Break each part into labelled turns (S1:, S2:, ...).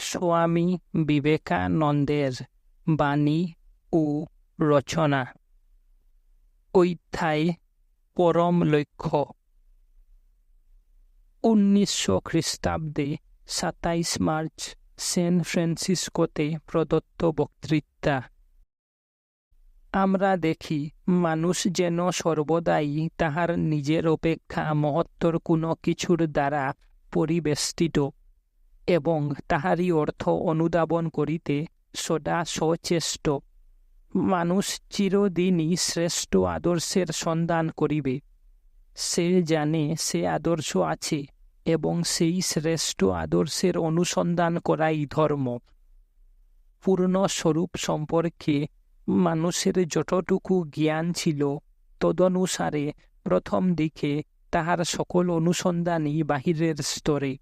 S1: স্বামী বিবেকানন্দের বাণী ও রচনা। অধ্যায় পরম লক্ষ্য। 1900 খ্রিস্টাব্দে 27 মার্চ স্যান ফ্রান্সিসকোতে প্রদত্ত বক্তৃতা। আমরা দেখি মানুষ যেন সর্বদাই তাহার নিজের অপেক্ষা মহত্তর কোনো কিছুর দ্বারা পরিবেষ্টিত এবং তাহারই অর্থ অনুধাবন করিতে সদা সচেষ্ট। মানুষ চিরদিনই শ্রেষ্ঠ আদর্শের সন্ধান করিবে। সে জানে সে আদর্শ আছে এবং সেই শ্রেষ্ঠ আদর্শের অনুসন্ধান করাই ধর্ম। পূর্ণ স্বরূপ সম্পর্কে মানুষের যতটুকু জ্ঞান ছিল তদনুসারে প্রথম দিকে তাহার সকল অনুসন্ধানই বাহিরের স্তরে,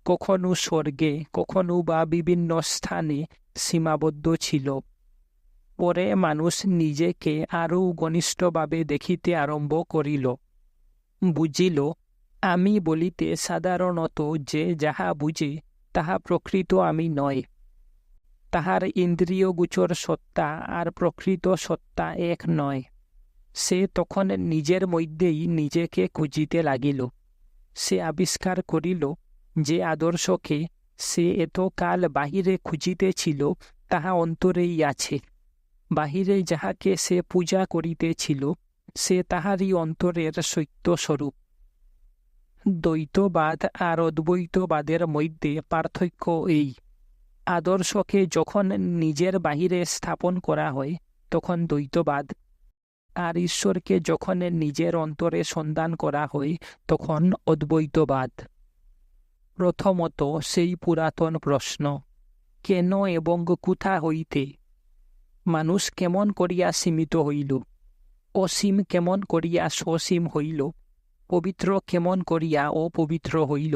S1: কখনো স্বর্গে কখনো বা বিভিন্ন স্থানে সীমাবদ্ধ ছিল। পরে মানুষ নিজেকে আরও ঘনিষ্ঠভাবে দেখিতে আরম্ভ করিল। বুঝিল, আমি বলিতে সাধারণত যে যাহা বুঝে তাহা প্রকৃত আমি নয়। তাহার ইন্দ্রিয়গোচর সত্তা আর প্রকৃত সত্তা এক নয়। সে তখন নিজের মধ্যেই নিজেকে খুঁজিতে লাগিল। সে আবিষ্কার করিল যে আদর্শকে সে এতকাল বাহিরে খুঁজিতেছিল তাহা অন্তরেই আছে। বাহিরে যাহাকে সে পূজা করিতেছিল সে তাহারই অন্তরের সত্যস্বরূপ। দ্বৈতবাদ আর অদ্বৈতবাদের মধ্যে পার্থক্য এই: আদর্শকে যখন নিজের বাহিরে স্থাপন করা হয় তখন দ্বৈতবাদ, আর ঈশ্বরকে যখন নিজের অন্তরে সন্ধান করা হয় তখন অদ্বৈতবাদ। প্রথমত সেই পুরাতন প্রশ্ন, কেন এবং কোথা হইতে? মানুষ কেমন করিয়া সীমিত হইল? অসীম কেমন করিয়া সসীম হইল? পবিত্র কেমন করিয়া অপবিত্র হইল?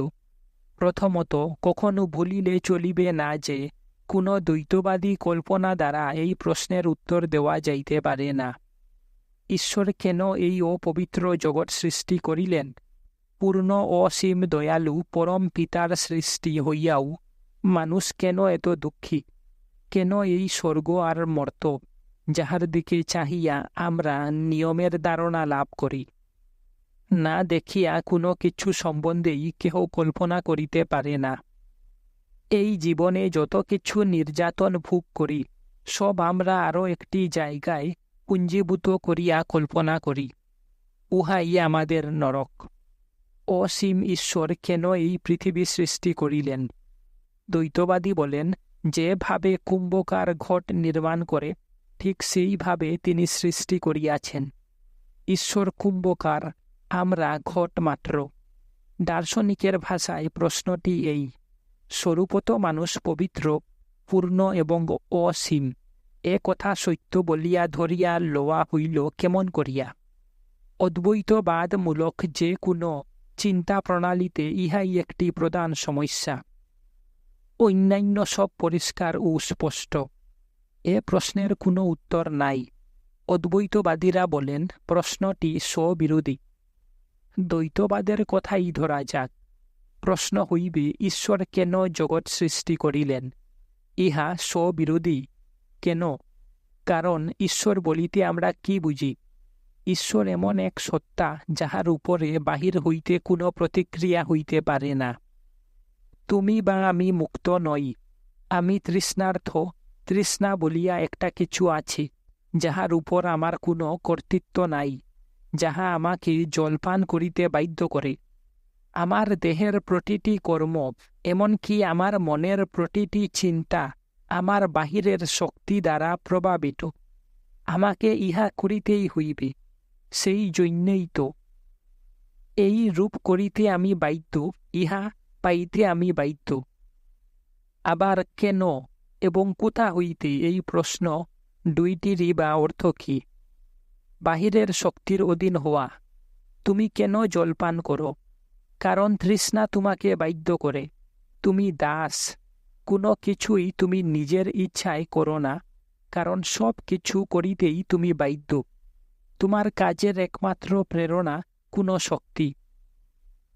S1: প্রথমত কখনো ভুলিলে চলিবে না যে কোনো দ্বৈতবাদী কল্পনা দ্বারা এই প্রশ্নের উত্তর দেওয়া যাইতে পারে না। ঈশ্বর কেন এই অপবিত্র জগৎ সৃষ্টি করিলেন? পূর্ণ অসীম দয়ালু পরম পিতার সৃষ্টি হইয়াও মানুষ কেন এত দুঃখী? কেন এই স্বর্গ আর মর্ত, যাহার দিকে চাহিয়া আমরা নিয়মের ধারণা লাভ করি, না দেখিয়া কোনো কিছু সম্বন্ধেই কেহ কল্পনা করিতে পারে না? এই জীবনে যত কিছু নির্যাতন ভোগ করি সব আমরা আরও একটি জায়গায় পুঞ্জীভূত করিয়া কল্পনা করি। উহাই আমাদের নরক। অসীম ঈশ্বর কেন এই পৃথিবী সৃষ্টি করিলেন? দ্বৈতবাদী বলেন, যেভাবে কুম্ভকার ঘট নির্মাণ করে ঠিক সেইভাবে তিনি সৃষ্টি করিয়াছেন। ঈশ্বর কুম্ভকার, আমরা ঘট মাত্র। দার্শনিকের ভাষায় প্রশ্নটি এই: স্বরূপত মানুষ পবিত্র, পূর্ণ এবং অসীম, এ কথা সত্য বলিয়া ধরিয়া লওয়া হইল কেমন করিয়া? অদ্বৈতবাদমূলক যে কোনো চিন্তা প্রণালীতে ইহাই একটি প্রধান সমস্যা। অন্যান্য সব পরিষ্কার ও স্পষ্ট। এ প্রশ্নের কোনো উত্তর নাই। অদ্বৈতবাদীরা বলেন প্রশ্নটি স্ববিরোধী। দ্বৈতবাদের কথাই ধরা যাক। প্রশ্ন হইবে, ঈশ্বর কেন জগৎ সৃষ্টি করিলেন? ইহা স্ববিরোধী কেন? কারণ ঈশ্বর বলিতে আমরা কি বুঝি? ঈশ্বর এমন এক সত্তা যাহার উপরে বাহির হইতে কোনো প্রতিক্রিয়া হইতে পারে না। তুমি বা আমি মুক্ত নই। আমি তৃষ্ণার্থ। তৃষ্ণা বলিয়া একটা কিছু আছে যাহার উপর আমার কোনো কর্তৃত্ব নাই, যাহা আমাকে জলপান করিতে বাধ্য করে। আমার দেহের প্রতিটি কর্ম, এমনকি আমার মনের প্রতিটি চিন্তা আমার বাহিরের শক্তি দ্বারা প্রভাবিত। আমাকে ইহা করিতেই হইবে। সেই জন্যেই তো এই রূপ করিতে আমি বাধ্য, ইহা পাইতে আমি বাধ্য। আবার কেন এবং কোথা হইতে, এই প্রশ্ন দুইটিরই বা অর্থ কি? বাহিরের শক্তির অধীন হওয়া। তুমি কেন জলপান করো? কারণ তৃষ্ণা তোমাকে বাধ্য করে। তুমি দাস। কোনো কিছুই তুমি নিজের ইচ্ছায় করো না, কারণ সব কিছু করিতেই তুমি বাধ্য। তোমার কাজের একমাত্র প্রেরণা কোনো শক্তি।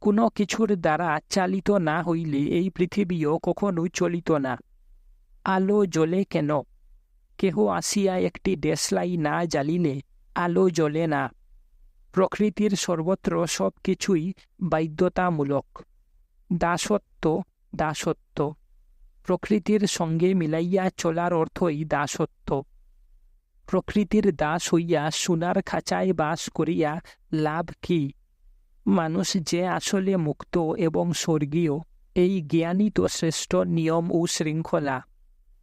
S1: কোনো কিছুর দ্বারা চালিত না হইলে এই পৃথিবীও কখনো চলিত না। আলো জ্বলে কেন? কেহ আসিয়া একটি দেশলাই না জ্বালিলে আলো জ্বলে না। প্রকৃতির সর্বত্র সব কিছুই বাধ্যতামূলক। দাসত্ব, দাসত্ব। প্রকৃতির সঙ্গে মিলাইয়া চলার অর্থই দাসত্ব। প্রকৃতির দাস হইয়া সোনার খাঁচায় বাস করিয়া লাভ কি? মানুষ যে আসলে মুক্ত এবং স্বর্গীয়, এই জ্ঞানই তো শ্রেষ্ঠ নিয়ম ও শৃঙ্খলা।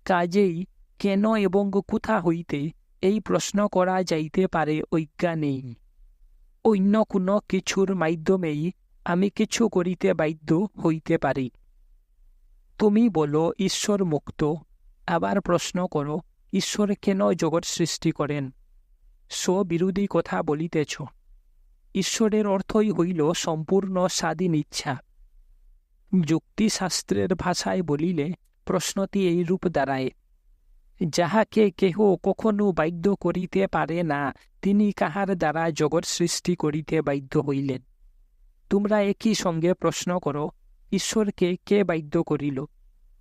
S1: কাজেই কেন এবং কোথা হইতে এই প্রশ্ন করা যাইতে পারে অজ্ঞা নেই। অন্য কোনো কিছুর মাধ্যমেই আমি কিছু করিতে বাধ্য হইতে পারি। তুমি বলো ঈশ্বর মুক্ত, আবার প্রশ্ন করো ঈশ্বর কেন জগৎ সৃষ্টি করেন? স্ববিরোধী কথা বলিতেছ। ঈশ্বরের অর্থই হইল সম্পূর্ণ স্বাধীন ইচ্ছা। যুক্তিশাস্ত্রের ভাষায় বলিলে প্রশ্নটি এইরূপ দাঁড়ায়, যাহাকে কেহ কখনো বাধ্য করিতে পারে না, তিনি কাহার দ্বারা জগৎ সৃষ্টি করিতে বাধ্য হইলেন? তোমরা একই সঙ্গে প্রশ্ন করো, ঈশ্বরকে কে বাধ্য করিল?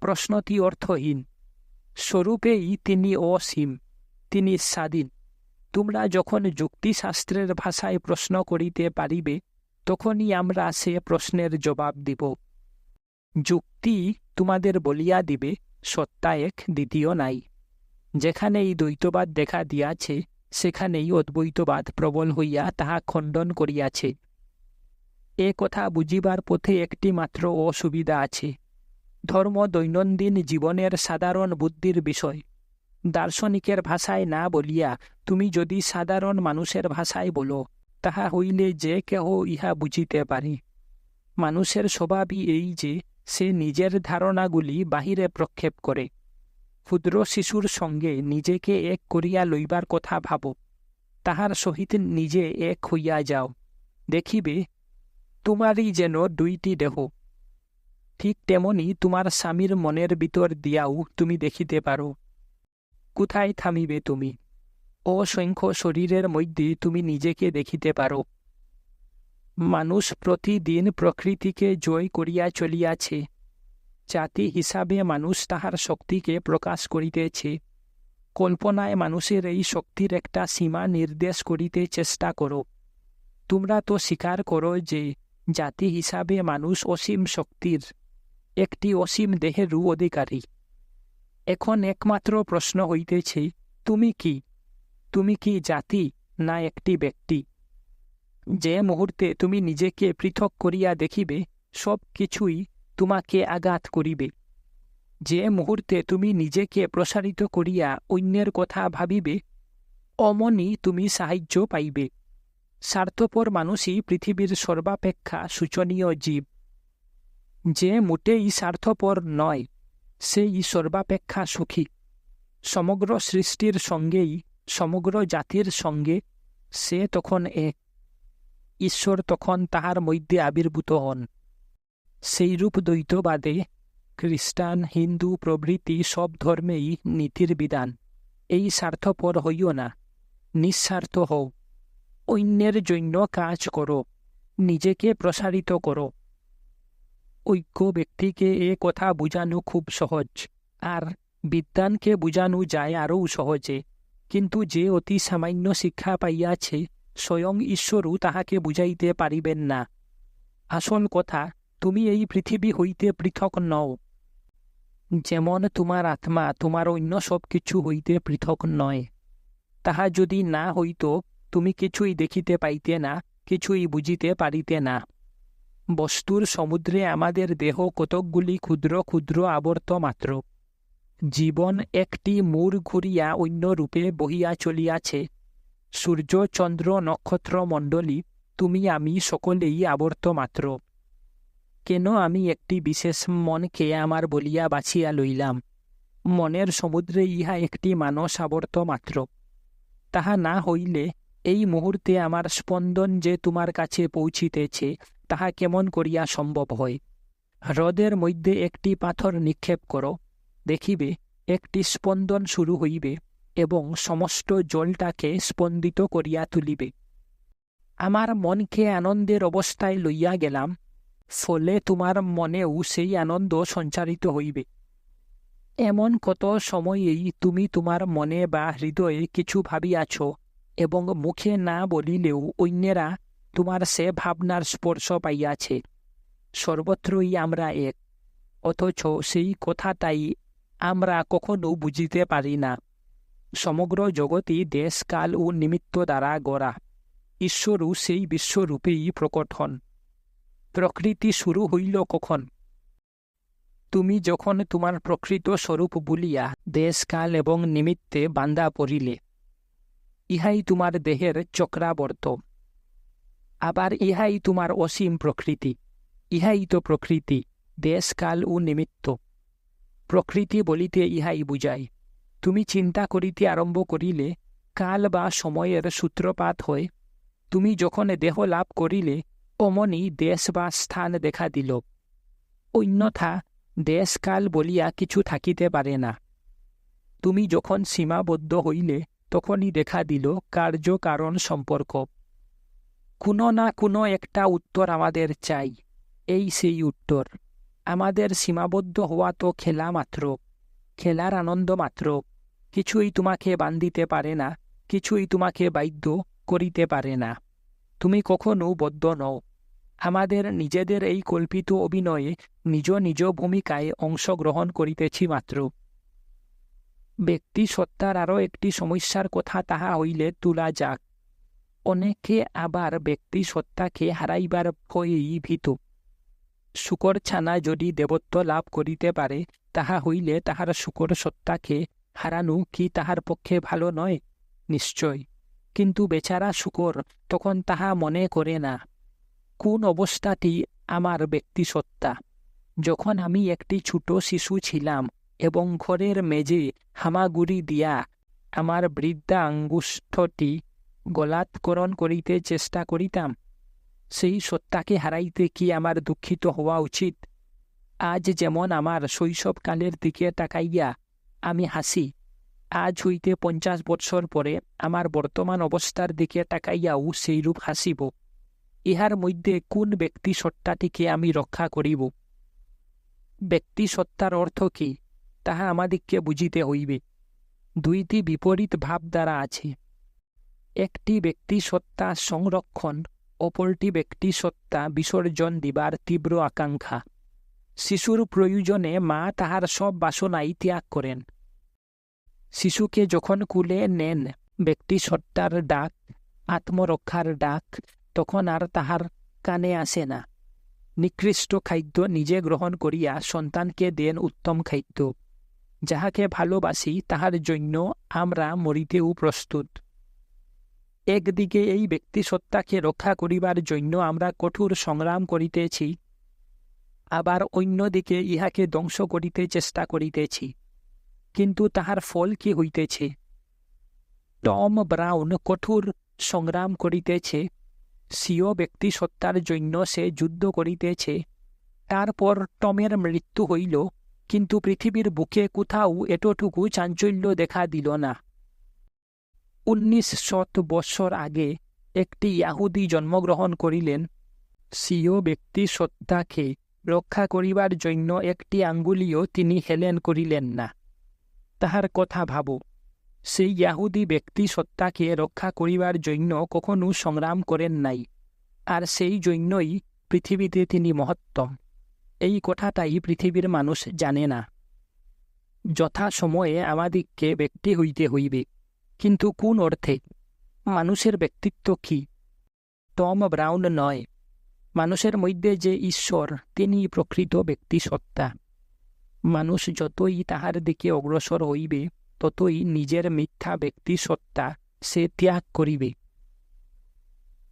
S1: প্রশ্নটি অর্থহীন। স্বরূপেই তিনি অসীম, তিনি স্বাধীন। তোমরা যখন যুক্তিশাস্ত্রের ভাষায় প্রশ্ন করিতে পারিবে, তখনই আমরা সে প্রশ্নের জবাব দিব। যুক্তি তোমাদের বলিয়া দিবে সত্তা এক, দ্বিতীয় নাই। যেখানেই দ্বৈতবাদ দেখা দিয়াছে, সেখানেই অদ্বৈতবাদ প্রবল হইয়া তাহা খণ্ডন করিয়াছে। এ কথা বুঝিবার পথে একটি মাত্র অসুবিধা আছে। ধর্ম দৈনন্দিন জীবনের সাধারণ বুদ্ধির বিষয়। দার্শনিকের ভাষায় না বলিয়া তুমি যদি সাধারণ মানুষের ভাষায় বলো, তাহা হইলে যে কেহ ইহা বুঝিতে পারে। মানুষের স্বভাবই এই যে সে নিজের ধারণাগুলি বাহিরে প্রক্ষেপ করে। ক্ষুদ্র শিশুর সঙ্গে নিজেকে এক করিয়া লইবার কথা ভাবো, তাহার সহিত নিজে এক হইয়া যাও, দেখিবে তোমারই যেন দুইটি দেহ। ঠিক তেমনি তোমার স্বামীর মনের ভিতর দিয়াও তুমি দেখিতে পারো। কোথায় থামিবে তুমি? অসংখ্য শরীরের মধ্যে তুমি নিজেকে দেখিতে পারো। মানুষ প্রতিদিন প্রকৃতিকে জয় করিয়া চলিয়াছে। জাতি হিসাবে মানুষ তাহার শক্তিকে প্রকাশ করিতেছে। কল্পনায় মানুষের এই শক্তির একটা সীমা নির্দেশ করিতে চেষ্টা করো। তোমরা তো স্বীকার করো যে জাতি হিসাবে মানুষ অসীম শক্তির, একটি অসীম দেহেরও অধিকারী। এখন একমাত্র প্রশ্ন হইতেছে, তুমি কি? তুমি কি জাতি না একটি ব্যক্তি? যে মুহূর্তে তুমি নিজেকে পৃথক করিয়া দেখিবে, সব কিছুই তোমাকে আঘাত করিবে। যে মুহূর্তে তুমি নিজেকে প্রসারিত করিয়া অন্যের কথা ভাবিবে, অমনি তুমি সাহায্য পাইবে। স্বার্থপর মানুষই পৃথিবীর সর্বাপেক্ষা শোচনীয় জীব। যে মোটেই স্বার্থপর নয়, সেই সর্বাপেক্ষা সুখী। সমগ্র সৃষ্টির সঙ্গেই সমগ্র জাতির সঙ্গে সে তখন এক। ঈশ্বর তখন তাহার মধ্যে আবির্ভূত হন। সেইরূপ দ্বৈতবাদে খ্রিস্টান, হিন্দু প্রভৃতি সব ধর্মেই নীতির বিধান, এই স্বার্থপর হইও না, নিঃস্বার্থ হও। অন্যের জন্য কাজ করো, নিজেকে প্রসারিত করো। ঐক্য ব্যক্তিকে এ কথা বুঝানো খুব সহজ, আর বিদ্বানকে বুঝানো যায় আরও সহজে। কিন্তু যে অতি সামান্য শিক্ষা পাইয়াছে, স্বয়ং ঈশ্বরও তাহাকে বুঝাইতে পারিবেন না। আসল কথা, তুমি এই পৃথিবী হইতে পৃথক নও। যেমন তোমার আত্মা তোমার অন্য সব কিছু হইতে পৃথক নয়। তাহা যদি না হইত, তুমি কিছুই দেখিতে পাইতে না, কিছুই বুঝিতে পারিতে না। বস্তুর সমুদ্রে আমাদের দেহ কতকগুলি ক্ষুদ্র ক্ষুদ্র আবর্ত মাত্র। জীবন একটি মূর ঘুরিয়া অন্য রূপে বহিয়া চলিয়াছে। সূর্য, চন্দ্র, নক্ষত্র মণ্ডলী, তুমি আমি সকলেই আবর্ত মাত্র। কেন আমি একটি বিশেষ মনকে আমার বলিয়া বাছিয়া লইলাম? মনের সমুদ্রে ইহা একটি মানস আবর্ত মাত্র। তাহা না হইলে এই মুহূর্তে আমার স্পন্দন যে তোমার কাছে পৌঁছিতেছে, তাহা কেমন করিয়া সম্ভব হয়? হ্রদের মধ্যে একটি পাথর নিক্ষেপ করো, দেখিবে একটি স্পন্দন শুরু হইবে এবং সমস্ত জলটাকে স্পন্দিত করিয়া তুলিবে। আমার মনকে আনন্দের অবস্থায় লইয়া গেলাম, ফলে তোমার মনেও সেই আনন্দ সঞ্চারিত হইবে। এমন কত সময়েই তুমি তোমার মনে বা হৃদয়ে কিছু ভাবিয়াছ এবং মুখে না বলিলেও অন্যেরা তোমার সে ভাবনার স্পর্শ পাইয়াছে। সর্বত্রই আমরা এক, অথচ সেই কথাটাই আমরা কখনো বুঝিতে পারি না। সমগ্র জগৎই দেশ, কাল ও নিমিত্ত দ্বারা গড়া। ঈশ্বরও সেই বিশ্বরূপেই প্রকট হন। প্রকৃতি শুরু হইল কখন? তুমি যখন তোমার প্রকৃত স্বরূপ বলিয়া দেশ, কাল এবং নিমিত্তে বান্ধা পড়িলে। ইহাই তোমার দেহের চক্রাবর্ত। আবার ইহাই তোমার অসীম প্রকৃতি। ইহাই তো প্রকৃতি, দেশ, কাল ও নিমিত্ত। প্রকৃতি বলিতে ইহাই বুঝায়। তুমি চিন্তা করিতে আরম্ভ করিলে কাল বা সময়ের সূত্রপাত হয়। তুমি যখন দেহ লাভ করিলে অমনি দেশ বা স্থান দেখা দিল। অন্যথা দেশ, কাল বলিয়া কিছু থাকিতে পারে না। তুমি যখন সীমাবদ্ধ হইলে তখনই দেখা দিল কার্য কারণ সম্পর্ক। কোনো না কোনো একটা উত্তর আমাদের চাই। এই সেই উত্তর। আমাদের সীমাবদ্ধ হওয়া তো খেলা মাত্র, খেলার আনন্দ মাত্র। কিছুই তোমাকে বান্ধিতে পারে না, কিছুই তোমাকে বাধ্য করিতে পারে না। তুমি কখনো বদ্ধ নও। আমাদের নিজেদের এই কল্পিত অভিনয়ে নিজ নিজ ভূমিকায় অংশগ্রহণ করিতেছি মাত্র। ব্যক্তি সত্তার আরও একটি সমস্যার কথা তাহা হইলে তোলা যাক। অনেকে আবার ব্যক্তি সত্তাকে হারাইবার ভয়েই ভীত। শূকর ছানা যদি দেবত্ব লাভ করিতে পারে, তাহা হইলে তাহার শূকর সত্তাকে হারানো কি তাহার পক্ষে ভালো নয়? নিশ্চয়। কিন্তু বেচারা শূকর তখন তাহা মনে করে না। কোন অবস্থাটি আমার ব্যক্তিসত্তা? যখন আমি একটি ছোট শিশু ছিলাম এবং ঘরের মেঝে হামাগুড়ি দিয়া আমার বৃদ্ধা আঙ্গুষ্ঠটি গলাৎকরণ করিতে চেষ্টা করিতাম, সেই সত্তাকে হারাইতে কি আমার দুঃখিত হওয়া উচিত? আজ যেমন আমার শৈশবকালের দিকে তাকাইয়া আমি হাসি, আজ হইতে 50 বৎসর পরে আমার বর্তমান অবস্থার দিকে তাকাইয়াও সেইরূপ হাসিব। ইহার মধ্যে কোন ব্যক্তি সত্তাটিকে আমি রক্ষা করিব? ব্যক্তি সত্তার অর্থ কি, তাহা আমাদিগকে বুঝিতে হইবে। দুইটি বিপরীত ভাব দ্বারা আছে। একটি ব্যক্তি সত্তা সংরক্ষণ, অপরটি ব্যক্তি সত্তা বিসর্জন দিবার তীব্র আকাঙ্ক্ষা। শিশুর প্রয়োজনে মা তাহার সব বাসনাই ত্যাগ করেন। শিশুকে যখন কুলে নেন ব্যক্তি সত্তার ডাক, আত্মরক্ষার ডাক, তখন আর তাহার কানে আসে না। নিকৃষ্ট খাদ্য নিজে গ্রহণ করিয়া সন্তানকে দেন উত্তম খাদ্য। যাহাকে ভালোবাসি তাহার জন্য আমরা মরিতেও প্রস্তুত। একদিকে এই ব্যক্তি সত্তাকে রক্ষা করিবার জন্য আমরা কঠোর সংগ্রাম করিতেছি, আবার অন্যদিকে ইহাকে ধ্বংস করিতে চেষ্টা করিতেছি। কিন্তু তাহার ফল কি হইতেছে? টম ব্রাউন কঠোর সংগ্রাম করিতেছে, স্বীয় ব্যক্তি সত্তার জন্য সে যুদ্ধ করিতেছে। তারপর টমের মৃত্যু হইল, কিন্তু পৃথিবীর বুকে কোথাও এতটুকু চাঞ্চল্য দেখা দিল না। 1900 বৎসর আগে একটি ইয়াহুদি জন্মগ্রহণ করিলেন। স্বীয় ব্যক্তি সত্তাকে রক্ষা করিবার জন্য একটি আঙ্গুলিও তিনি হেলেন করিলেন না। তাহার কথা ভাব। সেই ইয়াহুদি ব্যক্তি সত্তাকে রক্ষা করিবার জন্য কখনো সংগ্রাম করেন নাই, আর সেই জন্যই পৃথিবীতে তিনি মহত্তম। এই কথাটাই পৃথিবীর মানুষ জানে না। যথা সময়ে আমাদিগকে ব্যক্তি হইতে হইবে, কিন্তু কোন অর্থে? মানুষের ব্যক্তিত্ব কি? টম ব্রাউন নয়। মানুষের মধ্যে যে ঈশ্বর, তিনি প্রকৃত ব্যক্তি সত্তা। মানুষ যতই তাহার দিকে অগ্রসর হইবে, ততই নিজের মিথ্যা ব্যক্তি সত্তা সে ত্যাগ করিবে।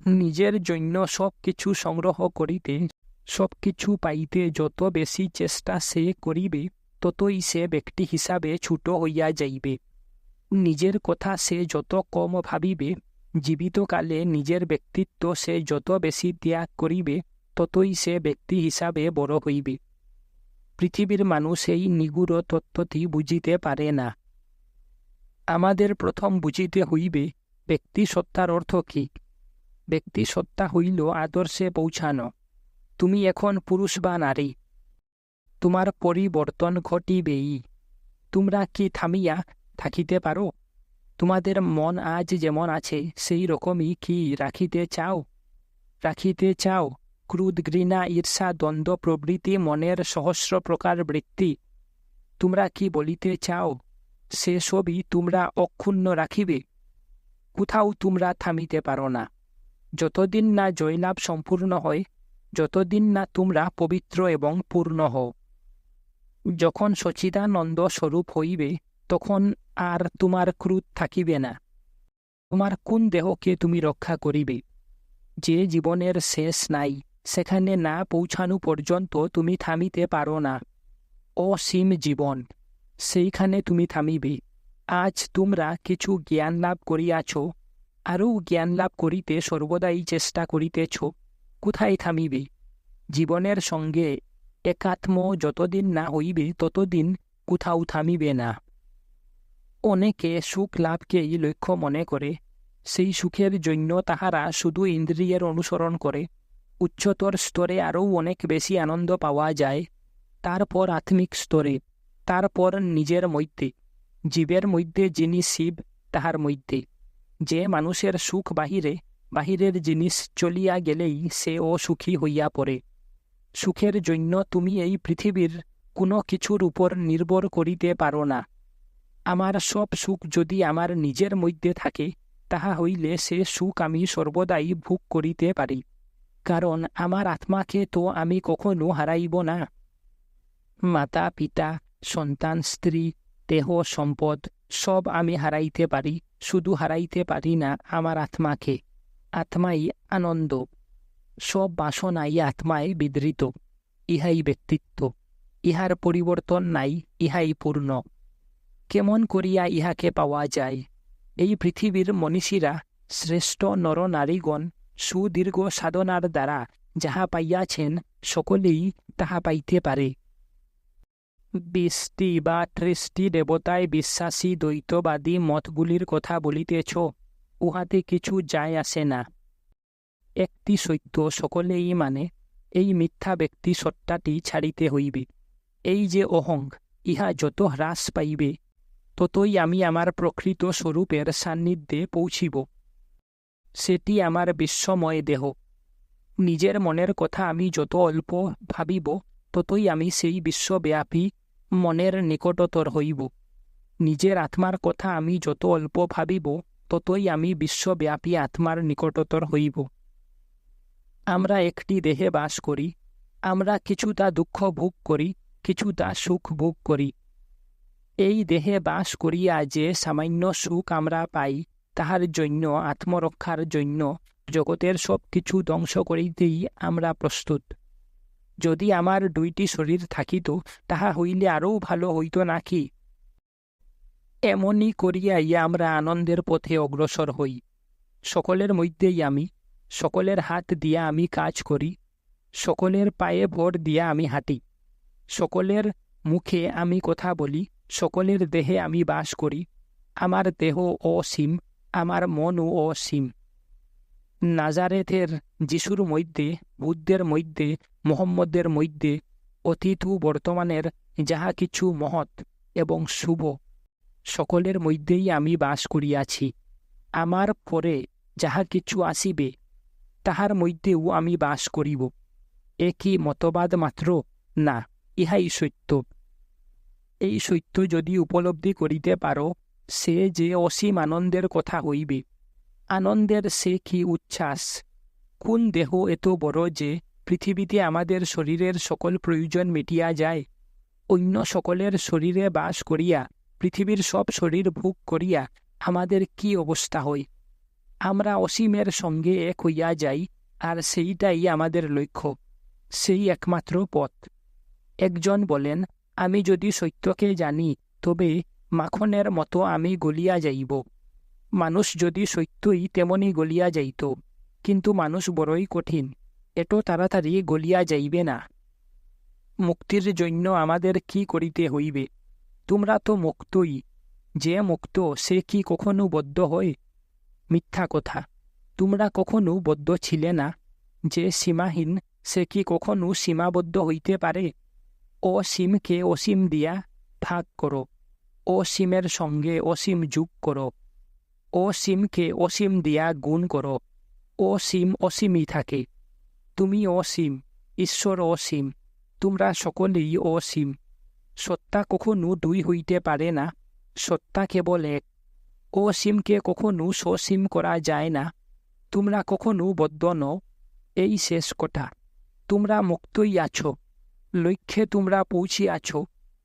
S1: নিজের জন্য সব কিছু সংগ্রহ করিতে, সব কিছু পাইতে যত বেশি চেষ্টা সে করিবে, ততই সে ব্যক্তি হিসাবে ছোট হইয়া যাইবে। নিজের কথা সে যত কম ভাবিবে, জীবিতকালে নিজের ব্যক্তিত্ব সে যত বেশি ত্যাগ করিবে, ততই সে ব্যক্তি হিসাবে বড় হইবে। পৃথিবীর মানুষ এই নিগূঢ় তত্ত্বটি বুঝিতে পারে না। আমাদের প্রথম বুঝিতে হইবে ব্যক্তি সত্তার অর্থ কি। ব্যক্তি সত্তা হইল আদর্শে পৌঁছানো। তুমি এখন পুরুষ বা নারী, তোমার পরিবর্তন ঘটিবেই। তোমরা কি থামিয়া থাকিতে পারো? তোমাদের মন আজ যেমন আছে সেই রকমই কি রাখিতে চাও? ক্রোধ, ঘৃণা, ঈর্ষা, দ্বন্দ্ব প্রভৃতি মনের সহস্র প্রকার বৃত্তি তোমরা কি বলিতে চাও সে সবই তোমরা অক্ষুণ্ণ রাখিবে? কোথাও তোমরা থামিতে পারো না। যতদিন না জয়লাভ সম্পূর্ণ হয়, যতদিন না তোমরা পবিত্র এবং পূর্ণ হও। যখন সচ্চিদানন্দ স্বরূপ হইবে, তখন আর তোমার ক্রোধ থাকিবে না। তোমার কোন দেহকে তুমি রক্ষা করিবে? যে জীবনের শেষ নাই, সেখানে না পৌঁছানো পর্যন্ত তুমি থামিতে পারো না। অসীম জীবন, সেইখানে তুমি থামিবে। আজ তোমরা কিছু জ্ঞান লাভ করিয়াছ, আরও জ্ঞান লাভ করিতে সর্বদাই চেষ্টা করিতেছ। কোথায় থামিবে? জীবনের সঙ্গে একাত্ম যতদিন না হইবে, ততদিন কোথাও থামিবে না। অনেকে সুখ লাভকেই লক্ষ্য মনে করে। সেই সুখের জন্য তাহারা শুধু ইন্দ্রিয়ের অনুসরণ করে। উচ্চতর স্তরে আরও অনেক বেশি আনন্দ পাওয়া যায়, তারপর আত্মিক স্তরে, তারপর নিজের মধ্যে। জীবের মধ্যে যিনি শিব, তাহার মধ্যে। যে মানুষের সুখ বাহিরে, বাহিরের জিনিস চলিয়া গেলেই সে অসুখী হইয়া পড়ে। সুখের জন্য তুমি এই পৃথিবীর কোনো কিছুর উপর নির্ভর করিতে পারো না। আমার সব সুখ যদি আমার নিজের মধ্যে থাকে, তাহা হইলে সে সুখ আমি সর্বদাই ভোগ করিতে পারি, কারণ আমার আত্মাকে তো আমি কখনো হারাইব না। মাতা, পিতা, সন্তান, স্ত্রী, দেহ, সম্পদ সব আমি হারাইতে পারি, শুধু হারাইতে পারি না আমার আত্মাকে। আত্মাই আনন্দ। সব বাসনাই আত্মায় বিধৃত। ইহাই ব্যক্তিত্ব। ইহার পরিবর্তন নাই, ইহাই পূর্ণ। কেমন করিয়া ইহাকে পাওয়া যায়? এই পৃথিবীর মনীষীরা, শ্রেষ্ঠ নর নারীগণ সুদীর্ঘ সাধনার দ্বারা যাহা পাইয়াছেন, সকলেই তাহা পাইতে পারে। 20টি বা 30টি দেবতায় বিশ্বাসী দ্বৈতবাদী মতগুলির কথা বলিতেছ, উহাতে কিছু যায় আসে না। একটি সত্য সকলেই মানে, এই মিথ্যা ব্যক্তি সত্তাটি ছাড়িতে হইবে। এই যে অহং, ইহা যত হ্রাস পাইবে, ততই আমি আমার প্রকৃত স্বরূপের সান্নিধ্যে পৌঁছিব। সেটি আমার বিশ্বময় দেহ। নিজের মনের কথা আমি যত অল্প ভাবিব, ততই আমি সেই বিশ্বব্যাপী মনের নিকটতর হইব। নিজের আত্মার কথা আমি যত অল্প ভাবিব, ততই আমি বিশ্বব্যাপী আত্মার নিকটতর হইব। আমরা একটি দেহে বাস করি। আমরা কিছুটা দুঃখ ভোগ করি, কিছুটা সুখ ভোগ করি। এই দেহে বাস করিয়া যে সামান্য সুখ আমরা পাই, তাহার জন্য, আত্মরক্ষার জন্য জগতের সব কিছু ধ্বংস করিতেই আমরা প্রস্তুত। যদি আমার 2টি শরীর থাকিত, তাহা হইলে আরও ভালো হইত নাকি? এমনই করিয়াই আমরা আনন্দের পথে অগ্রসর হই। সকলের মধ্যেই আমি, সকলের হাত দিয়া আমি কাজ করি, সকলের পায়ে ভর দিয়া আমি হাঁটি, সকলের মুখে আমি কথা বলি, সকলের দেহে আমি বাস করি। আমার দেহ অসীম, আমার মনও অসীম। নাজারেথের যিশুর মধ্যে, বুদ্ধের মধ্যে, মোহাম্মদের মধ্যে, অতীত ও বর্তমানের যাহা কিছু মহৎ এবং শুভ, সকলের মধ্যেই আমি বাস করিয়াছি। আমার পরে যাহা কিছু আসিবে, তাহার মধ্যেও আমি বাস করিব। এ কি মতবাদ মাত্র? না, ইহাই সত্য। এই সত্য যদি উপলব্ধি করিতে পারো, সে যে অসীম আনন্দের কথা হইবে। আনন্দের সে কি উচ্ছ্বাস! কোন দেহ এত বড় যে পৃথিবীতে আমাদের শরীরের সকল প্রয়োজন মিটিয়া যায়? অন্য সকলের শরীরে বাস করিয়া, পৃথিবীর সব শরীর ভোগ করিয়া আমাদের কি অবস্থা হয়? আমরা অসীমের সঙ্গে এক হইয়া যাই, আর সেইটাই আমাদের লক্ষ্য, সেই একমাত্র পথ। একজন বলেন, আমি যদি সত্যকে জানি, তবে মাখনের মতো আমি গলিয়া যাইব। মানুষ যদি সত্যই তেমনি গলিয়া যাইত, কিন্তু মানুষ বড়ই কঠিন, এত তাড়াতাড়ি গলিয়া যাইবে না। মুক্তির জন্য আমাদের কি করিতে হইবে? তোমরা তো মুক্তই। যে মুক্ত, সে কি কখনো বদ্ধ হয়? মিথ্যা কথা। তোমরা কখনো বদ্ধ ছিলে না। যে সীমাহীন, সে কি কখনো সীমাবদ্ধ হইতে পারে? অসীমকে অসীম দিয়া ভাগ করো, অসীমের সঙ্গে অসীম যোগ করো, অসীমকে অসীম দিয়া গুণ করো। অসীম অসীমই থাকে। তুমি অসীম, ঈশ্বর অসীম, তোমরা সকলেই অসীম। সত্তা কখনো দুই হইতে পারে না, সত্তা কেবল এক। অসীমকে কখনো সসীম করা যায় না। তোমরা কখনো বদ্ধ নও। এই শেষ কথা। তোমরা মুক্তই আছো, লক্ষ্যে তোমরা পৌঁছিয়াছ।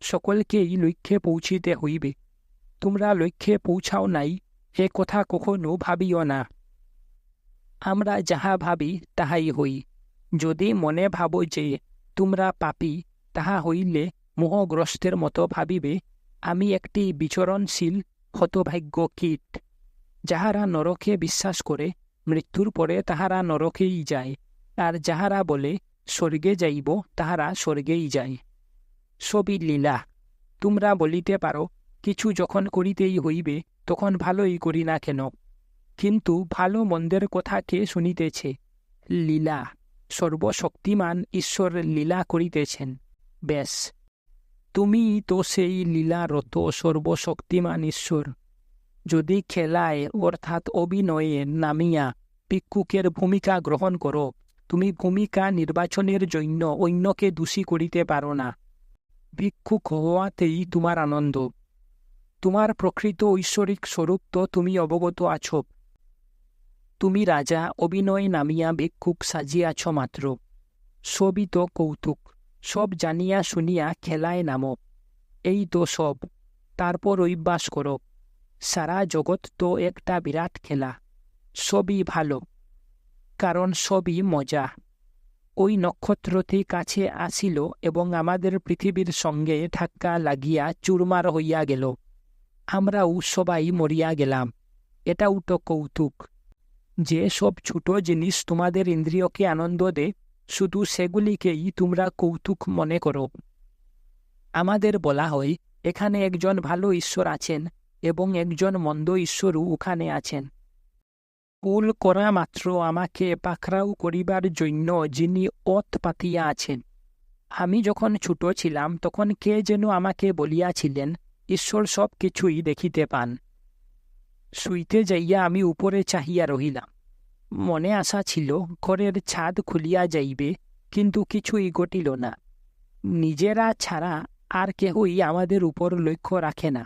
S1: সকলকেই লক্ষ্যে পৌঁছিতে হইবে। তোমরা লক্ষ্যে পৌঁছাও নাই, এ কথা কখনো ভাবিও না। আমরা যাহা ভাবি তাহাই হই। যদি মনে ভাবো যে তোমরা পাপী, তাহা হইলে মোহগ্রস্তের মতো ভাবিবে, আমি একটি বিচরণশীল হতভাগ্য কীট। যাহারা নরকে বিশ্বাস করে, মৃত্যুর পরে তাহারা নরকেই যায়, আর যাহারা বলে স্বর্গে যাইব, তাহারা স্বর্গেই যায়। সবই লীলা। তোমরা বলিতে পারো, কিছু যখন করিতেই হইবে, তখন ভালোই করি না কেন? কিন্তু ভালো মন্দের কথা কে শুনিতেছে? লীলা। সর্বশক্তিমান ঈশ্বর লীলা করিতেছেন। বেশ, তুমি তো সেই লীলারত সর্বশক্তিমান ঈশ্বর। যদি খেলায় অর্থাৎ অভিনয়ে নামিয়া ভিক্ষুকের ভূমিকা গ্রহণ করো, তুমি ভূমিকা নির্বাচনের জন্য অন্যকে দোষী করিতে পারো না। ভিক্ষুক হওয়াতেই তোমার আনন্দ। তোমার প্রকৃত ঐশ্বরিক স্বরূপ তো তুমি অবগত আছো। তুমি রাজা, অভিনয় নামিয়া ভিক্ষুক সাজিয়াছ মাত্র। সবই তো কৌতুক। সব জানিয়া শুনিয়া খেলায় নামো। এই তো সব। তারপর অভ্যাস করো। সারা জগৎ তো একটা বিরাট খেলা। সবই ভালো, কারণ সবই মজা। ওই নক্ষত্রটি কাছে আসিল এবং আমাদের পৃথিবীর সঙ্গে ধাক্কা লাগিয়া চুরমার হইয়া গেল। আমরাও সবাই মরিয়া গেলাম। এটাও তো কৌতুক। যে সব ছোট জিনিস তোমাদের ইন্দ্রিয়কে আনন্দ দে, শুধু সেগুলিকেই তোমরা কৌতুক মনে করো। আমাদের বলা হয়, এখানে একজন ভালো ঈশ্বর আছেন এবং একজন মন্দ ঈশ্বরও ওখানে আছেন। ভুল করা মাত্র আমাকে পাকড়াও করিবার জন্য যিনি ওত পাতিয়া আছেন। আমি যখন ছোট ছিলাম, তখন কে যেন আমাকে বলিয়াছিলেন, ঈশ্বর সব কিছুই দেখিতে পান। শুইতে যাইয়া আমি উপরে চাহিয়া রহিলাম। মনে আশা ছিল ঘরের ছাদ খুলিয়া যাইবে, কিন্তু কিছুই ঘটিল না। নিজেরা ছাড়া আর কেহই আমাদের উপর লক্ষ্য রাখে না।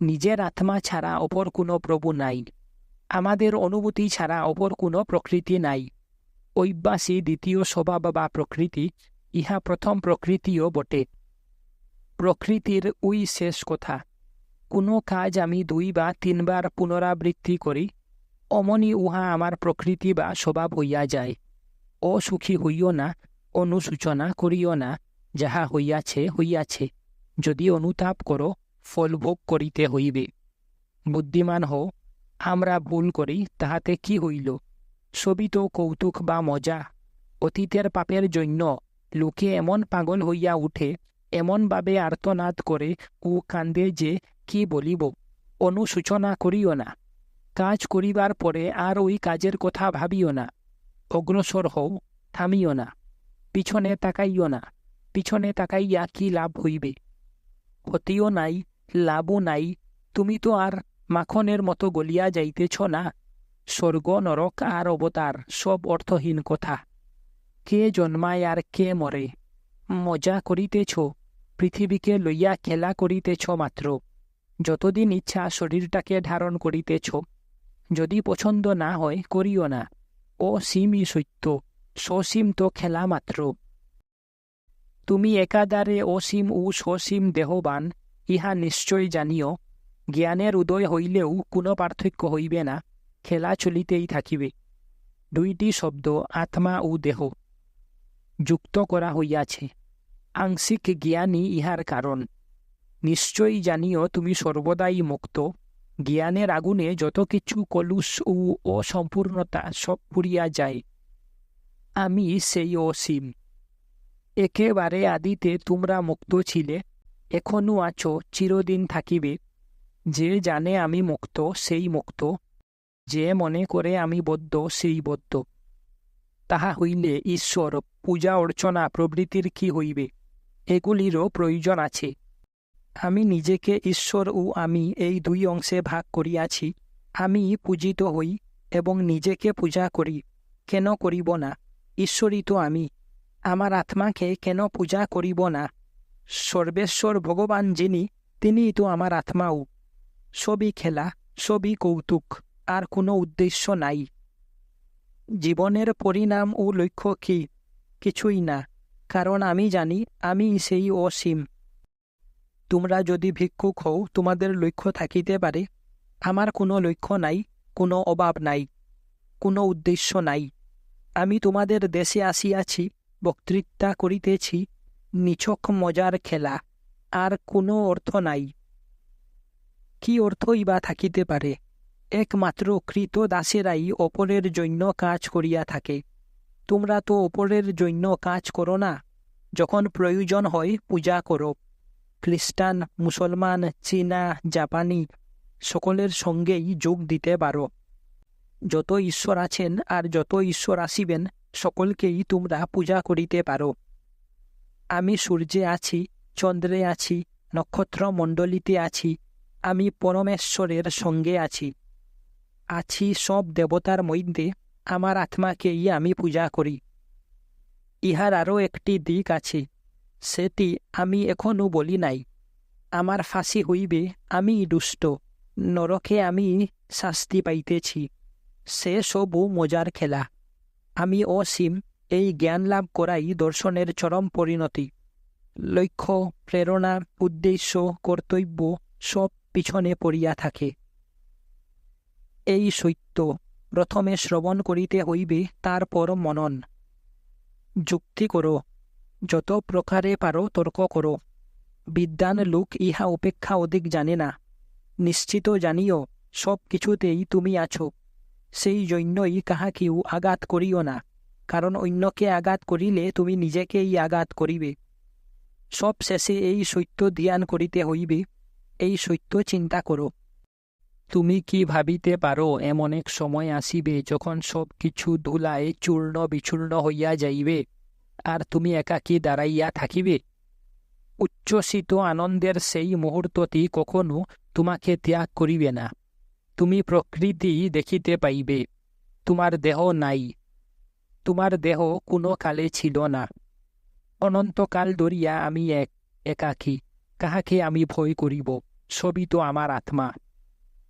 S1: নিজের আত্মা ছাড়া অপর কোনো প্রভু নাই। আমাদের অনুভূতি ছাড়া অপর কোনো প্রকৃতি নাই। অভ্যাসী দ্বিতীয় স্বভাব বা প্রকৃতি, ইহা প্রথম প্রকৃতিও বটে। প্রকৃতির ওই শেষ কথা। কোনো কাজ আমি 2 বা 3 বার পুনরাবৃত্তি করি, অমনি উহা আমার প্রকৃতি বা স্বভাব হইয়া যায়। অসুখী হইও না, অনুশোচনা করিও না। যাহা হইয়াছে হইয়াছে। যদি অনুতাপ করো, ফল ভোগ করিতে হইবে। বুদ্ধিমান হও। আমরা ভুল করি, তাহাতে কি হইল? সবই তো কৌতুক বা মজা। অতীতের পাপের জন্য লোকে এমন পাগল হইয়া উঠে, এমনভাবে আর্তনাদ করে ও কান্দে যে কি বলিব। অনুশোচনা করিও না। কাজ করিবার পরে আর ওই কাজের কথা ভাবিও না। অগ্রসর হও, থামিও না। পিছনে তাকাইও না। পিছনে তাকাইয়া কি লাভ হইবে? ক্ষতিও নাই, লাভও নাই। তুমি তো আর মাখনের মতো গলিয়া যাইতেছ না। স্বর্গ, নরক আর অবতার সব অর্থহীন কথা। কে জন্মায় আর কে মরে? মজা করিতেছ, পৃথিবীকে লইয়া খেলা করিতেছ মাত্র। যতদিন ইচ্ছা শরীরটাকে ধারণ করিতেছ। যদি পছন্দ না হয়, করিও না। অসীমই সত্য, সসীম তো খেলা মাত্র। তুমি একাধারে অসীম ও সসীম দেহবান, ইহা নিশ্চয় জানিও। জ্ঞানের উদয় হইলেও কোনো পার্থক্য হইবে না, খেলা চলিতেই থাকিবে। 2টি শব্দ, আত্মা ও দেহ, যুক্ত করা হইয়াছে। আংশিক জ্ঞানই ইহার কারণ। নিশ্চয়ই জানিও তুমি সর্বদাই মুক্ত। জ্ঞানের আগুনে যত কিছু কলুষ ও অসম্পূর্ণতা সব পুড়িয়া যায়। আমি সেই অসীম। একেবারে আদিতে তোমরা মুক্ত ছিলে, এখনও আছো, চিরদিন থাকিবে। যে জানে আমি মুক্ত, সেই মুক্ত। যে মনে করে আমি বদ্ধ, সেই বদ্ধ। তাহা হইলে ঈশ্বর পূজা অর্চনা প্রভৃতির কি হইবে? এগুলিরও প্রয়োজন আছে। আমি নিজেকে ঈশ্বর ও আমি এই দুই অংশে ভাগ করিয়াছি। আমি পূজিত হই এবং নিজেকে পূজা করি। কেন করিব না? ঈশ্বরই তো আমি। আমার আত্মাকে কেন পূজা করিব না? সর্বেশ্বর ভগবান যিনি, তিনিই তো আমার আত্মাও। সবই খেলা, সবই কৌতুক, আর কোনো উদ্দেশ্য নাই। জীবনের পরিণাম ও লক্ষ্য কি? কিছুই না, কারণ আমি জানি আমি সেই অসীম। তোমরা যদি ভিক্ষুক হও, তোমাদের লক্ষ্য থাকিতে পারে। আমার কোনো লক্ষ্য নাই, কোনো অভাব নাই, কোনো উদ্দেশ্য নাই। আমি তোমাদের দেশে আসিয়াছি, বক্তৃতা করিতেছি, নিছক মজার খেলা, আর কোনো অর্থ নাই। কি অর্থই বা থাকিতে পারে? একমাত্র কৃতদাসেরাই অপরের জন্য কাজ করিয়া থাকে। তোমরা তো অপরের জন্য কাজ করো না। যখন প্রয়োজন হয় পূজা করো। খ্রিস্টান, মুসলমান, চীনা, জাপানি সকলের সঙ্গেই যোগ দিতে পারো। যত ঈশ্বর আছেন আর যত ঈশ্বর আসিবেন, সকলকেই তোমরা পূজা করিতে পারো। আমি সূর্যে আছি, চন্দ্রে আছি, নক্ষত্র মণ্ডলীতে আছি। আমি পরমেশ্বরের সঙ্গে আছি। আছি সব দেবতার মধ্যে। আমার আত্মাকেই আমি পূজা করি। ইহার আরও একটি দিক আছে, সেটি আমি এখনও বলি নাই। আমার ফাঁসি হইবে, আমি দুষ্ট, নরকে আমি শাস্তি পাইতেছি। সে সবও মজার খেলা। আমি অসীম, এই জ্ঞান লাভ করাই দর্শনের চরম পরিণতি। লক্ষ্য, প্রেরণা, উদ্দেশ্য, কর্তব্য সব পিছনে পড়িয়া থাকে। এই সত্য প্রথমে শ্রবণ করিতে হইবে, তারপর মনন। যুক্তি করো, যত প্রকারে পারো তর্ক করো। বিদ্বান লোক ইহা অপেক্ষা অধিক জানে না। নিশ্চিত জানিও, সব কিছুতেই তুমি আছো। সেই জন্যই কাহাকেও আঘাত করিও না, কারণ অন্যকে আঘাত করিলে তুমি নিজেকেই আঘাত করিবে। সব শেষে এই সত্য ধ্যান করিতে হইবে। এই সত্য চিন্তা করো। তুমি কি ভাবিতে পারো এমন এক সময় আসিবে যখন সব কিছু ধুলায় চূর্ণ বিচূর্ণ হইয়া যাইবে, আর তুমি একাকী দাঁড়াইয়া থাকিবে? উচ্ছ্বসিত আনন্দের সেই মুহূর্তটি কখনো তোমাকে ত্যাগ করিবে না। তুমি প্রকৃতি দেখিতে পাইবে। তোমার দেহ নাই। তোমার দেহ কোনো কালে ছিল না। অনন্তকাল ধরিয়া আমি একাকী। কাহাকে আমি ভয় করিব? সবই তো আমার আত্মা।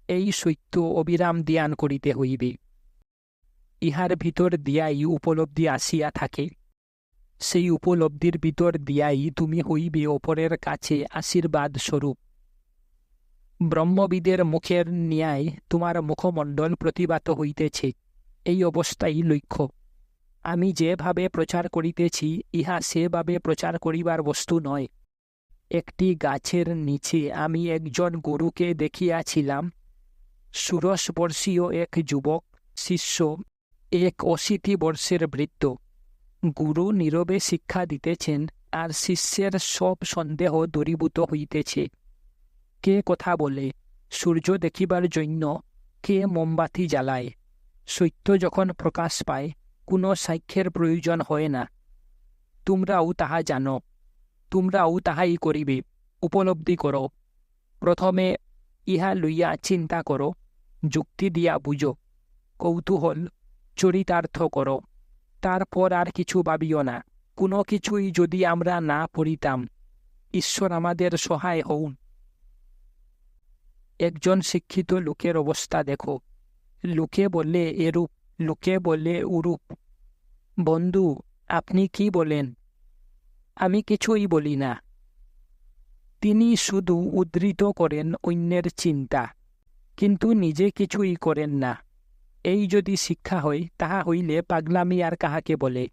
S1: এই সত্য অবিরাম ধ্যান করিতে হইবে। ইহার ভিতর দিয়াই উপলব্ধি আসিয়া থাকে। সেই উপলব্ধির ভিতর দিয়াই তুমি হইবে অপরের কাছে আশীর্বাদ স্বরূপ। ব্রহ্মবিদের মুখের ন্যায় তোমার মুখমণ্ডল প্রতিভাত হইতেছে। এই অবস্থাই লক্ষ্য। আমি যেভাবে প্রচার করিতেছি, ইহা সেভাবে প্রচার করিবার বস্তু নয়। একটি গাছের নিচে আমি একজন গুরুকে দেখিয়াছিলাম। ষোড়শবর্ষীয় এক যুবক শিষ্য, এক 80 বর্ষের বৃদ্ধ। গুরু নীরবে শিক্ষা দিতেছেন, আর শিষ্যের সব সন্দেহ দূরীভূত হইতেছে। কে কথা বলে সূর্য দেখিবার জন্য, কে মোমবাতি জ্বালায়। সত্য যখন প্রকাশ পায়, কোনো সাক্ষ্যের প্রয়োজন হয় না। তোমরাও তাহা জানো। তোমরাও তাহাই করিবে। উপলব্ধি করো। প্রথমে ইহা লইয়া চিন্তা করো, যুক্তি দিয়া বুঝো, কৌতূহল চরিতার্থ করো। তারপর আর কিছু ভাবিও না। কোনো কিছুই যদি আমরা না পড়িতাম, ঈশ্বর আমাদের সহায় হউন। একজন শিক্ষিত লোকের অবস্থা দেখো। লোকে বলে এরূপ, লোকে বলে ওরূপ। বন্ধু, আপনি কি বলেন? আমি কিছুই বলি না। তিনি শুধু উদ্ধৃত করেন অন্যের চিন্তা, কিন্তু নিজে কিছুই করেন না। এই যদি শিক্ষা হয়, তাহা হইলে পাগলামি আর কাহাকে বলে?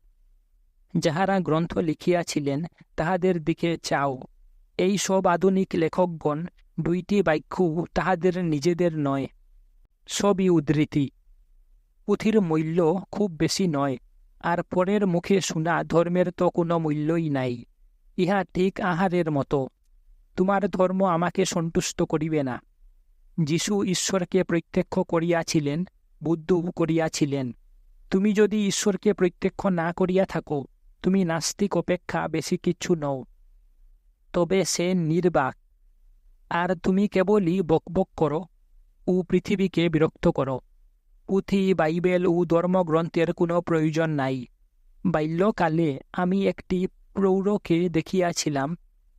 S1: যাহারা গ্রন্থ লিখিয়াছিলেন, তাহাদের দিকে চাও। এই সব আধুনিক লেখকগণ, 2টি বাক্য তাহাদের নিজেদের নয়, সবই উদ্ধৃতি। পুঁথির মূল্য খুব বেশি নয়, আর পরের মুখে শোনা ধর্মের তো কোনো মূল্যই নাই। ইহা ঠিক আহারের মতো। তোমার ধর্ম আমাকে সন্তুষ্ট করিবে না। যীশু ঈশ্বরকে প্রত্যক্ষ করিয়াছিলেন, বুদ্ধও করিয়াছিলেন। তুমি যদি ঈশ্বরকে প্রত্যক্ষ না করিয়া থাকো, তুমি নাস্তিক অপেক্ষা বেশি কিছু নও। তবে সে নির্বাক, আর তুমি কেবলই বকবক করো ও পৃথিবীকে বিরক্ত করো। পুঁথি, বাইবেল ও ধর্মগ্রন্থের কোনো প্রয়োজন নাই। বাল্যকালে আমি একটি প্রৌঢ়কে দেখিয়াছিলাম,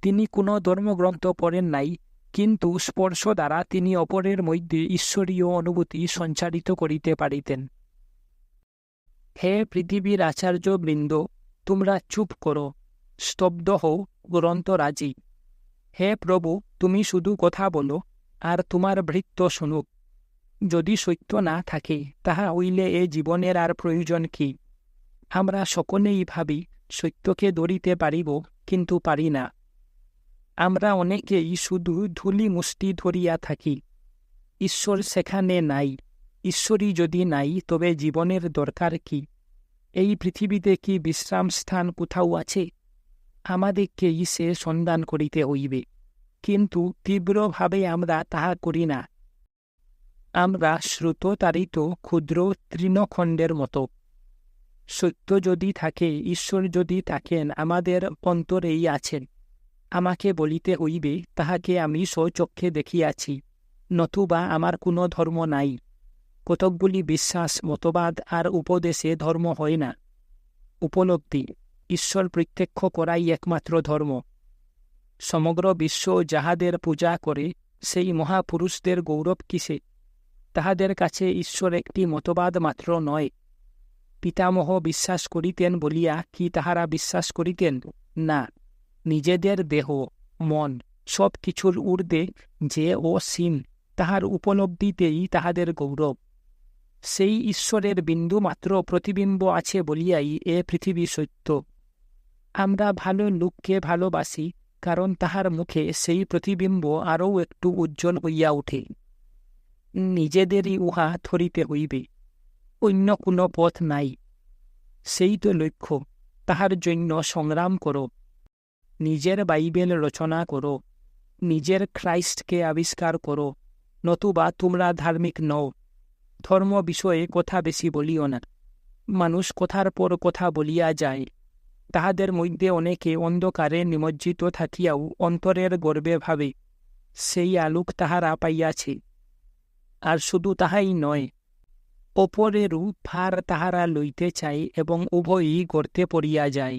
S1: তিনি কোনো ধর্মগ্রন্থ পড়েন নাই, কিন্তু স্পর্শ দ্বারা তিনি অপরের মধ্যে ঈশ্বরীয় অনুভূতি সঞ্চারিত করিতে পারিতেন। হে পৃথিবীর আচার্যবৃন্দ, তোমরা চুপ করো, স্তব্ধ হও, গ্রন্থরাজি। হে প্রভু, তুমি শুধু কথা বলো, আর তোমার ভৃত্য শুনুক। যদি সত্য না থাকে, তাহা হইলে এ জীবনের আর প্রয়োজন কি? আমরা সকলেই ভাবি সত্যকে ধরিতে পারিব, কিন্তু পারি না। আমরা অনেকেই শুধু ধূলি মুষ্টি ধরিয়া থাকি। ঈশ্বর সেখানে নাই। ঈশ্বরই যদি নাই, তবে জীবনের দরকার কি? এই পৃথিবীতে কি বিশ্রাম স্থান কোথাও আছে? আমাদেরকেই সে সন্ধান করিতে হইবে, কিন্তু তীব্রভাবে আমরা তাহা করি না। আমরা শ্রুততাড়িত ক্ষুদ্র তৃণখণ্ডের মতো। সত্য যদি থাকে, ঈশ্বর যদি থাকেন, আমাদের অন্তরেই আছেন। আমাকে বলিতে হইবে, তাহাকে আমি স্বচক্ষে দেখিয়াছি, নতুবা আমার কোনো ধর্ম নাই। কতকগুলি বিশ্বাস, মতবাদ আর উপদেশে ধর্ম হয় না। উপলব্ধি, ঈশ্বর প্রত্যক্ষ করাই একমাত্র ধর্ম। সমগ্র বিশ্ব যাহাদের পূজা করে, সেই মহাপুরুষদের গৌরব কিসে? তাহাদের কাছে ঈশ্বর একটি মতবাদ মাত্র নয়। পিতামহ বিশ্বাস করিতেন বলিয়া কি তাহারা বিশ্বাস করিতেন? না। নিজেদের দেহ, মন, সব কিছুর ঊর্ধ্বে যে অসীম, তাহার উপলব্ধিতেই তাহাদের গৌরব। সেই ঈশ্বরের বিন্দু মাত্র প্রতিবিম্ব আছে বলিয়াই এ পৃথিবী সত্য। আমরা ভালো লোককে ভালোবাসি, কারণ তাহার মুখে সেই প্রতিবিম্ব আরও একটু উজ্জ্বল হইয়া ওঠে। নিজেদেরই উহা ধরিতে হইবে, অন্য কোনো পথ নাই। সেই তো লক্ষ্য। তাহার জন্য সংগ্রাম করো। নিজের বাইবেল রচনা করো, নিজের খ্রাইস্টকে আবিষ্কার করো, নতুবা তোমরা ধার্মিক নও। ধর্ম বিষয়ে কথা বেশি বলিও না। মানুষ কথার পর কথা বলিয়া যায়। তাহাদের মধ্যে অনেকে অন্ধকারে নিমজ্জিত থাকিয়াও অন্তরের গর্বে ভাবে, সেই আলোক তাহারা পাইয়াছে। আর শুধু তাহাই নয়, অপরেরও ভার তাহারা লইতে চায় এবং উভয়ই গর্তে পড়িয়া যায়।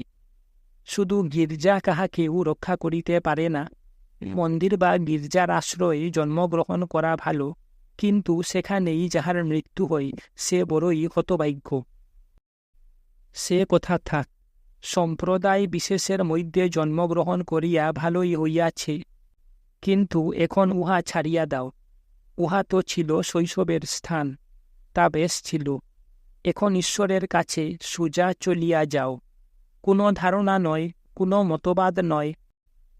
S1: শুধু গির্জা কাহাকেও রক্ষা করিতে পারে না। মন্দির বা গির্জার আশ্রয়ে জন্মগ্রহণ করা ভালো, কিন্তু সেখানেই যাহার মৃত্যু হয়, সে বড়ই হতভাগ্য। সে কথা থাক। সম্প্রদায় বিশেষের মধ্যে জন্মগ্রহণ করিয়া ভালোই হইয়াছে, কিন্তু এখন উহা ছাড়িয়া দাও। উহা তো ছিল শৈশবের স্থান, তা বেশ ছিল। এখন ঈশ্বরের কাছে সোজা চলিয়া যাও। কোনো ধারণা নয়, কোনো মতবাদ নয়,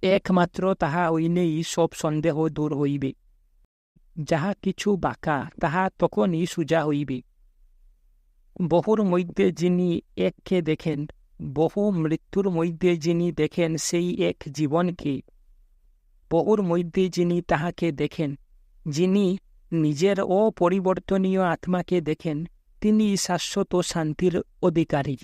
S1: একমাত্র তাহা হইলেই সব সন্দেহ দূর হইবে। যাহা কিছু বাঁকা, তাহা তখনই সোজা হইবে। বহুর মধ্যে যিনি এককে দেখেন, বহু মৃত্যুর মধ্যে যিনি দেখেন সেই এক জীবনকে, বহুর মধ্যে যিনি তাহাকে দেখেন, যিনি নিজের অপরিবর্তনীয় আত্মাকে দেখেন, তিনি শাশ্বত শান্তির অধিকারী।